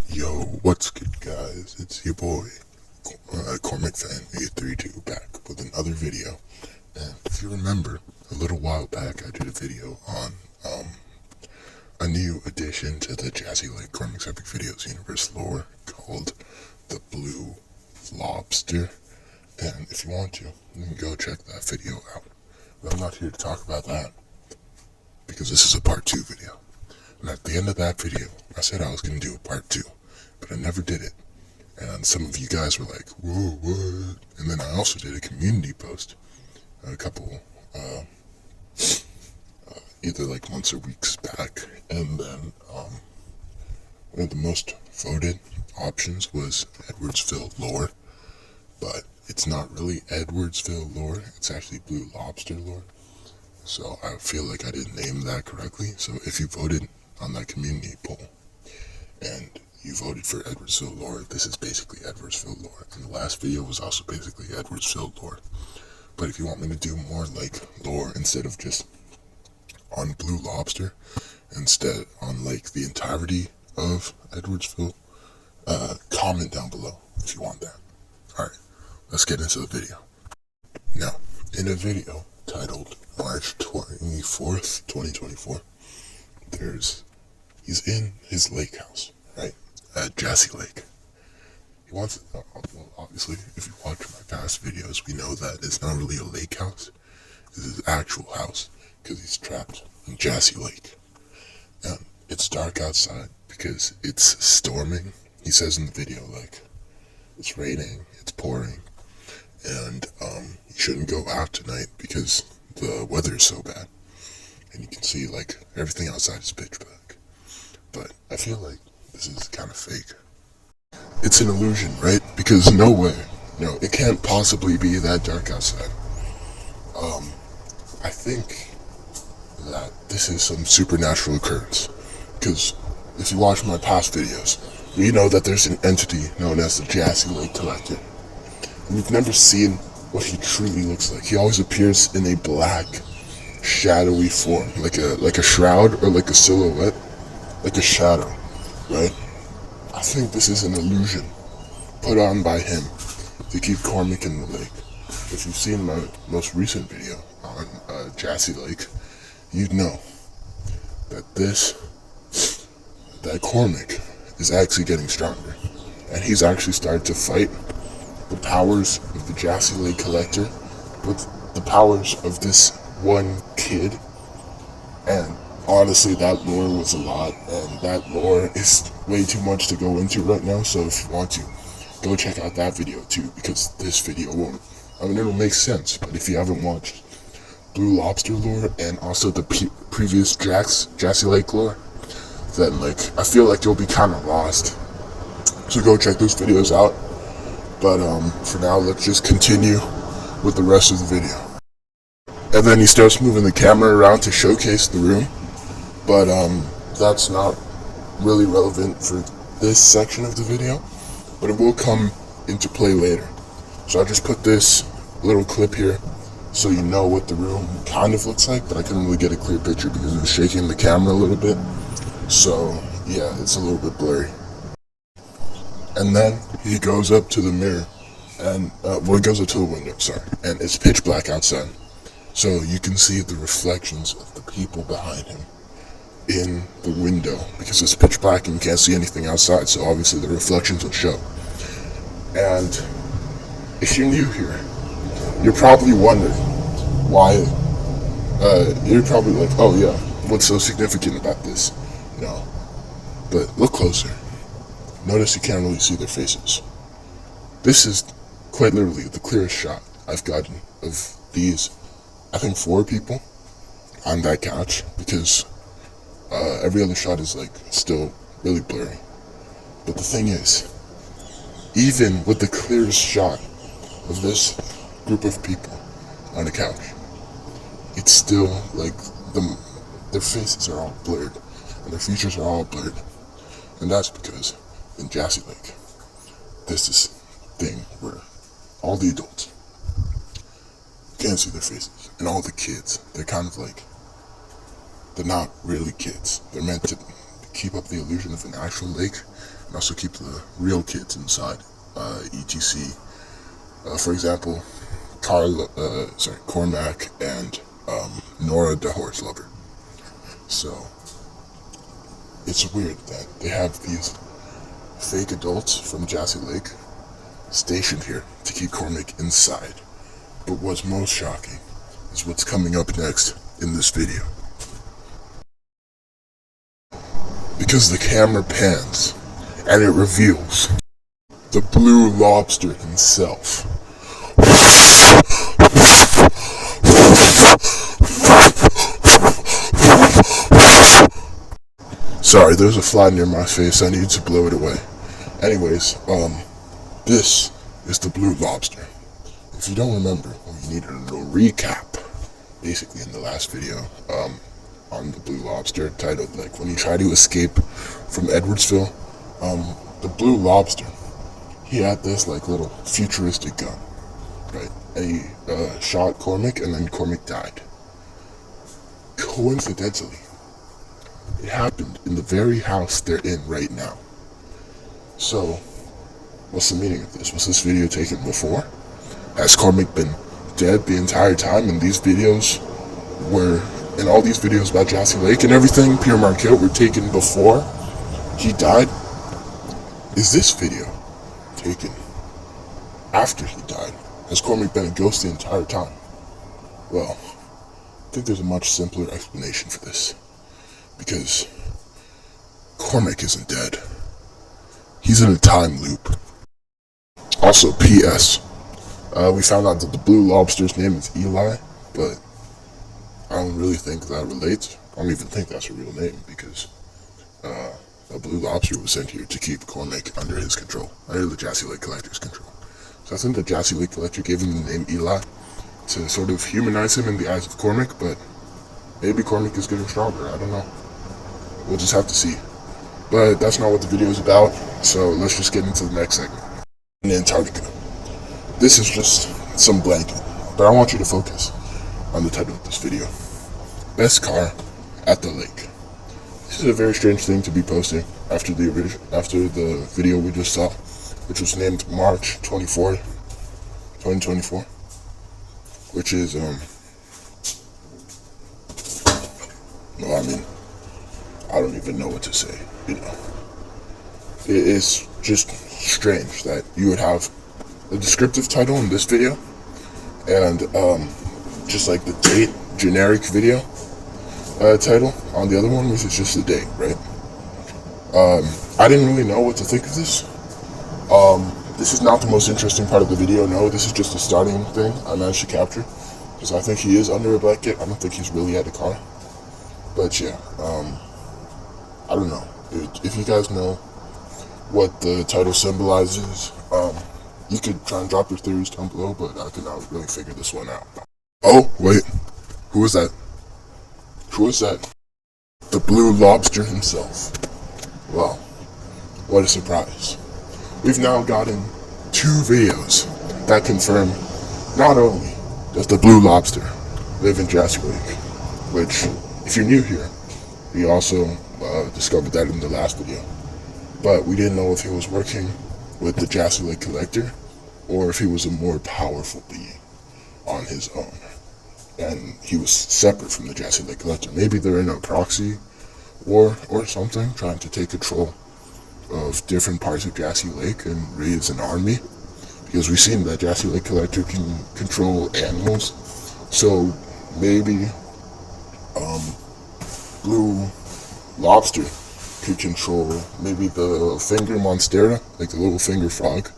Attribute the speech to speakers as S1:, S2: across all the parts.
S1: Yo, what's good, guys? It's your boy, Cormacsepicvideos back with another video. And if you remember, a little while back I did a video on a new addition to the Jaccey Cormacsepicvideos universe lore called the Blue Lobster. And if you want to, you can go check that video out. But I'm not here to talk about that, because this is a part 2 video. And at the end of that video, I said I was going to do a part 2, but I never did it. And some of you guys were like, whoa, what? And then I also did a community post a couple, either like months or weeks back. And then one of the most voted options was Edwardsville lore. But it's not really Edwardsville lore, it's actually Blue Lobster lore. So I feel like I didn't name that correctly. So if you voted on that community poll and you voted for Edwardsville lore, this is basically Edwardsville lore. And the last video was also basically Edwardsville lore. But if you want me to do more like lore instead of just on Blue Lobster, instead on like the entirety of Edwardsville, comment down below if you want that. Alright, let's get into the video. Now, in a video titled March 24th, 2024, he's in his lake house, right, at Jaccey Lake. He wants, well, obviously, if you watch my past videos, we know that it's not really a lake house, it's his actual house, because he's trapped in Jaccey Lake. And it's dark outside because it's storming. He says in the video, like, it's raining, it's pouring, and you shouldn't go out tonight because the weather is so bad. And you can see, like, everything outside is pitch black. But I feel like this is kind of fake. It's an illusion, right? Because no way, no, it can't possibly be that dark outside. I think that this is some supernatural occurrence. Because if you watch my past videos, you know that there's an entity known as the Jaccey Lake Collector. And you've never seen what he truly looks like. He always appears in a black, shadowy form, like a shroud or like a silhouette, like a shadow, right? I think this is an illusion put on by him to keep Cormac in the lake. If you've seen my most recent video on Jaccey Lake, you'd know that Cormac is actually getting stronger, and he's actually started to fight the powers of the Jaccey Lake Collector with the powers of this one kid. And honestly, that lore was a lot, and that lore is way too much to go into right now. So if you want to, go check out that video too, because this video won't, I mean, it'll make sense, but if you haven't watched Blue Lobster lore and also the previous Jaccey Lake lore, then like, I feel like you'll be kind of lost. So go check those videos out. But for now, let's just continue with the rest of the video. And then he starts moving the camera around to showcase the room. But that's not really relevant for this section of the video, but it will come into play later. So I just put this little clip here so you know what the room kind of looks like, but I couldn't really get a clear picture because it was shaking the camera a little bit. So yeah, it's a little bit blurry. And then he goes up to the mirror, and he goes up to the window, sorry, and it's pitch black outside. So you can see the reflections of the people behind him in the window, because it's pitch black and you can't see anything outside, so obviously the reflections will show. And if you're new here, you're probably wondering why, you're probably like, oh yeah, what's so significant about this? No, but look closer. Notice you can't really see their faces. This is quite literally the clearest shot I've gotten of these, I think, 4 people on that couch, because every other shot is like still really blurry. But the thing is, even with the clearest shot of this group of people on the couch, it's still like their faces are all blurred and their features are all blurred. And that's because in Jaccey Lake, there's this thing where all the adults can't see their faces, and all the kids, they're kind of like, they're not really kids. They're meant to be keep up the illusion of an actual lake and also keep the real kids inside, etc. For example, Cormac and Nora the horse lover. So it's weird that they have these fake adults from Jaccey Lake stationed here to keep Cormac inside. But what's most shocking is what's coming up next in this video. Because the camera pans and it reveals the Blue Lobster himself. Sorry, there's a fly near my face. I need to blow it away. Anyways, this is the Blue Lobster. If you don't remember, we needed a little recap. Basically, in the last video, on the Blue Lobster, titled like when you try to escape from Edwardsville, the Blue Lobster, he had this like little futuristic gun, right? And he shot Cormac, and then Cormac died. Coincidentally, it happened in the very house they're in right now. So, what's the meaning of this? Was this video taken before? Has Cormac been dead the entire time, and these videos were, and all these videos about Jaccey Lake and everything, Pierre Marquette, were taken before he died? Is this video taken after he died? Has Cormac been a ghost the entire time? Well, I think there's a much simpler explanation for this. Because Cormac isn't dead. He's in a time loop. Also, P.S. We found out that the Blue Lobster's name is Eli, but I don't really think that relates. I don't even think that's a real name, because a Blue Lobster was sent here to keep Cormac under his control, under the Jaccey Lake Collector's control. So I think the Jaccey Lake Collector gave him the name Eli to sort of humanize him in the eyes of Cormac, but maybe Cormac is getting stronger, I don't know. We'll just have to see. But that's not what the video is about, so let's just get into the next segment. In Antarctica. This is just some blanket, but I want you to focus on the title of this video. Best car at the lake. This is a very strange thing to be posting after the video we just saw, which was named March 24th, 2024, which is, well, I mean, I don't even know what to say, you know. It's just strange that you would have a descriptive title in this video and just like the date, generic video title on the other one, which is just the date, right? I didn't really know what to think of this. This is not the most interesting part of the video, no, this is just a starting thing I managed to capture, because I think he is under a blanket. I don't think he's really at a car. But yeah, I don't know. If you guys know what the title symbolizes, you could try and drop your theories down below, but I could not really figure this one out. Oh, wait. Who is that? Who is that? The Blue Lobster himself. Well, what a surprise. We've now gotten 2 videos that confirm not only does the Blue Lobster live in Jaccey Lake, which, if you're new here, we also discovered that in the last video, but we didn't know if he was working with the Jaccey Lake Collector or if he was a more powerful being on his own, and he was separate from the Jaccey Lake Collector. Maybe they're in a proxy war or something, trying to take control of different parts of Jaccey Lake and raise an army, because we've seen that Jaccey Lake Collector can control animals, so maybe Blue Lobster could control maybe the finger monstera, like the little finger frog,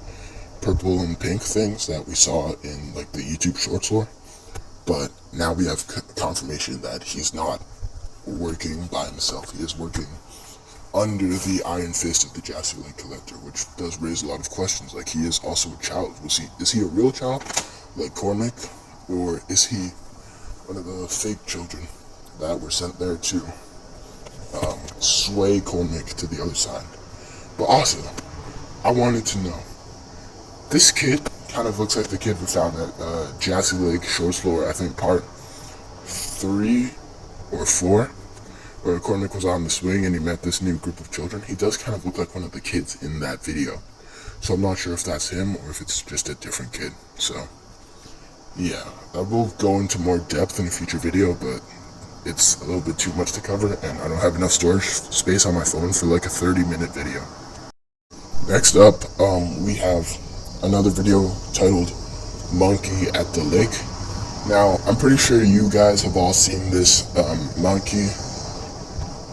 S1: purple and pink things that we saw in like the YouTube Shorts lore. But now we have confirmation that he's not working by himself. He is working under the iron fist of the Jaccey Lake Collector, which does raise a lot of questions. Like, he is also a child. Is he a real child, like Cormac, or is he one of the fake children that were sent there to sway Cormac to the other side? But also, I wanted to know, this kid kind of looks like the kid we found at Jaccey Lake Shores Floor, I think part 3 or 4, where Cormac was on the swing and he met this new group of children. He does kind of look like one of the kids in that video. So I'm not sure if that's him or if it's just a different kid. So, yeah, I will go into more depth in a future video, but it's a little bit too much to cover, and I don't have enough storage space on my phone for like a 30-minute video. Next up, we have another video titled Monkey at the Lake. Now, I'm pretty sure you guys have all seen this monkey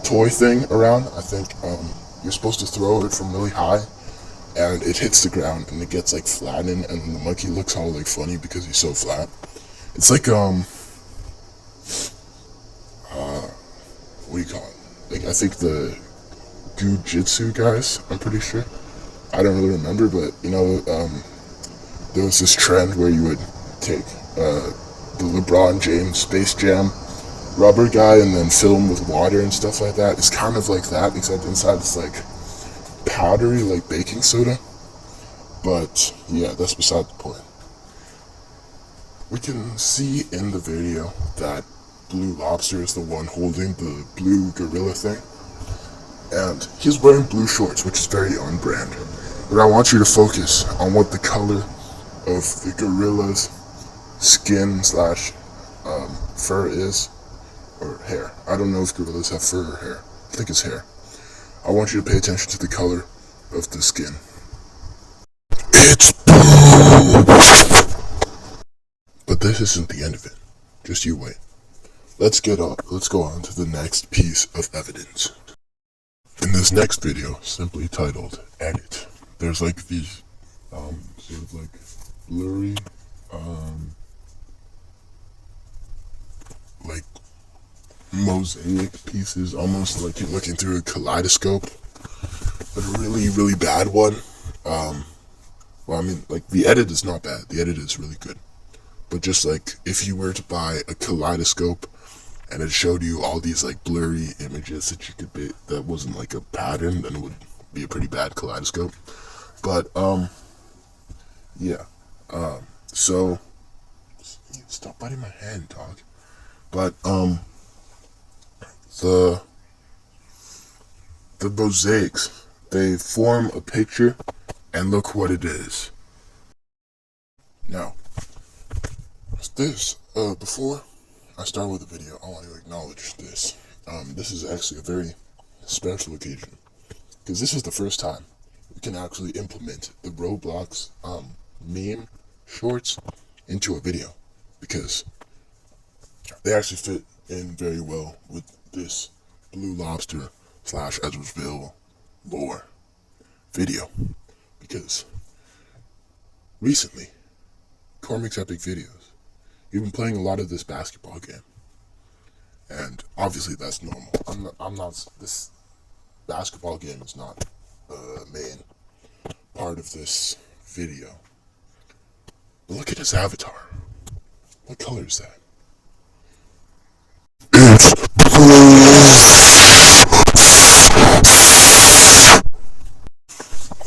S1: toy thing around. I think you're supposed to throw it from really high, and it hits the ground, and it gets like flattened, and the monkey looks all like funny because he's so flat. It's like what do you call it? Like, I think the Jiu-Jitsu guys, I'm pretty sure. I don't really remember, but you know, there was this trend where you would take the LeBron James Space Jam rubber guy and then fill him with water and stuff like that. It's kind of like that, except inside it's like powdery, like baking soda. But yeah, that's beside the point. We can see in the video that Blue Lobster is the one holding the blue gorilla thing, and he's wearing blue shorts, which is very on brand. But I want you to focus on what the color of the gorilla's skin slash fur is, or hair. I don't know if gorillas have fur or hair. I think it's hair. I want you to pay attention to the color of the skin. It's blue! But this isn't the end of it. Just you wait. Let's go on to the next piece of evidence. In this next video, simply titled Edit, there's like these sort of like blurry like mosaic pieces, almost like you're looking through a kaleidoscope, but a really, really bad one. Well, I mean, like, the edit is not bad. The edit is really good. But just like, if you were to buy a kaleidoscope and it showed you all these like blurry images that you could be, that wasn't like a pattern, then it would be a pretty bad kaleidoscope. But yeah, so stop biting my hand, dog. But the mosaics, they form a picture, and look what it is. Now, this before I start with the video, I want to acknowledge this. This is actually a very special occasion, because this is the first time we can actually implement the Roblox meme shorts into a video, because they actually fit in very well with this Blue Lobster / Edwardsville lore video, because recently, Cormacsepicvideos, you've been playing a lot of this basketball game, and obviously that's normal. This basketball game is not the main part of this video. But look at his avatar. What color is that? It's blue.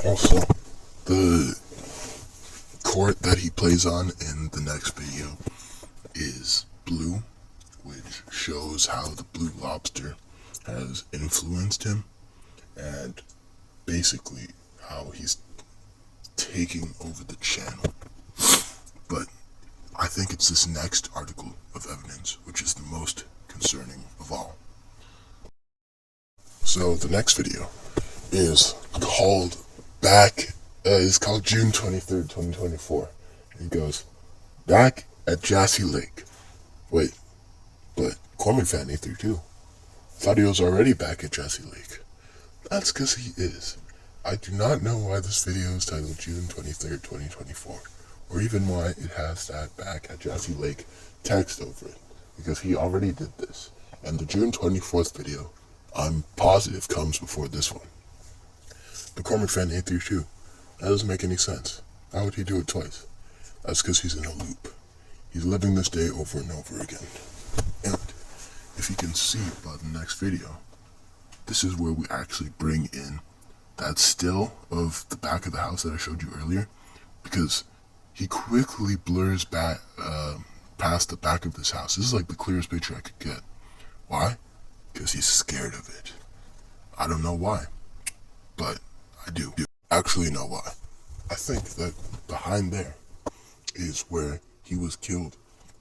S1: Also, the court that he plays on in the next video is blue, which shows how the Blue Lobster has influenced him, and basically how he's taking over the channel. But I think it's this next article of evidence which is the most concerning of all. So the next video is called June 23rd, 2024. And it goes, back at Jaccey Lake. Wait, but Cormac fan 832. Thought he was already back at Jaccey Lake. That's because he is. I do not know why this video is titled June 23rd, 2024, or even why it has that back at Jaccey Lake text over it, because he already did this. And the June 24th video, I'm positive, comes before this one. The Cormac fan 832. That doesn't make any sense. How would he do it twice? That's because he's in a loop. He's living this day over and over again. And if you can see by the next video, this is where we actually bring in that still of the back of the house that I showed you earlier, because he quickly blurs back past the back of this house. This is like the clearest picture I could get. Why? because he's scared of it. I don't know why, but I do actually know why. I think that behind there is where he was killed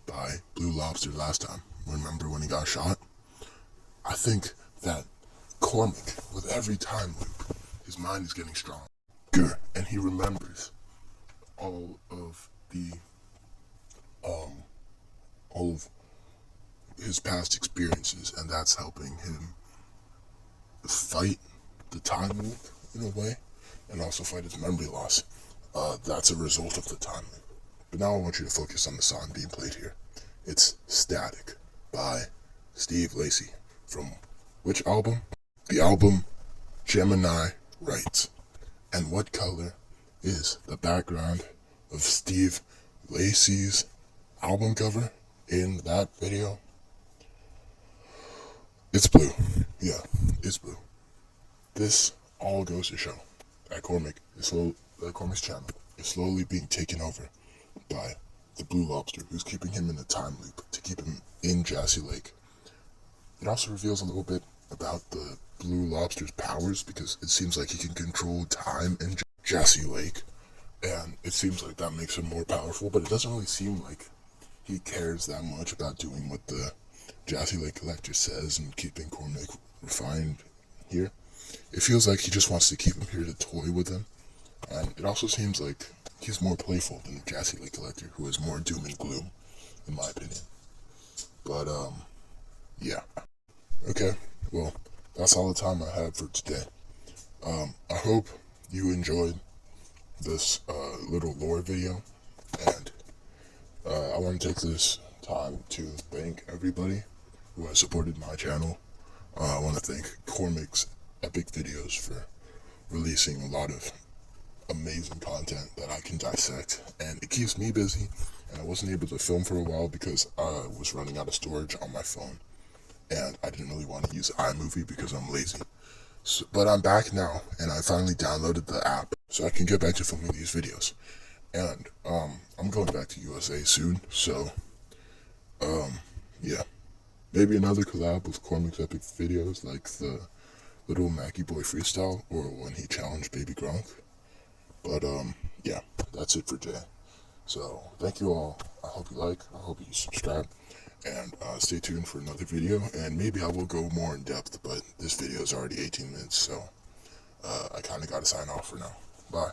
S1: by Blue Lobster last time. Remember when he got shot? I think that Cormac, with every time loop, his mind is getting stronger, and he remembers all of his past experiences, and that's helping him fight the time loop in a way, and also fight his memory loss. That's a result of the time loop. But now I want you to focus on the song being played here. It's Static by Steve Lacy. From which album? The album Gemini Writes. And what color is the background of Steve Lacy's album cover in that video? It's blue. Yeah, it's blue. This all goes to show that Cormac's channel is slowly being taken over by the Blue Lobster, who's keeping him in a time loop to keep him in Jaccey Lake. It also reveals a little bit about the Blue Lobster's powers, because it seems like he can control time in Jaccey Lake, and it seems like that makes him more powerful, but it doesn't really seem like he cares that much about doing what the Jaccey Lake Collector says and keeping Cormac refined here. It feels like he just wants to keep him here to toy with him, and it also seems like he's more playful than the Jaccey Lake Collector, who is more doom and gloom, in my opinion. But, yeah. Okay, well, that's all the time I have for today. I hope you enjoyed this little lore video, and I want to take this time to thank everybody who has supported my channel. I want to thank Cormacsepicvideos for releasing a lot of amazing content that I can dissect, and it keeps me busy. And I wasn't able to film for a while because I was running out of storage on my phone, and I didn't really want to use iMovie because I'm lazy. So, but I'm back now, and I finally downloaded the app so I can get back to filming these videos. And I'm going back to USA soon, so yeah, maybe another collab with Cormacsepicvideos, like the little Mackie Boy freestyle, or when he challenged Baby Gronk. But yeah, that's it for today. So thank you all. I hope you like. I hope you subscribe, and stay tuned for another video. And maybe I will go more in depth, but this video is already 18 minutes, so I kind of got to sign off for now. Bye.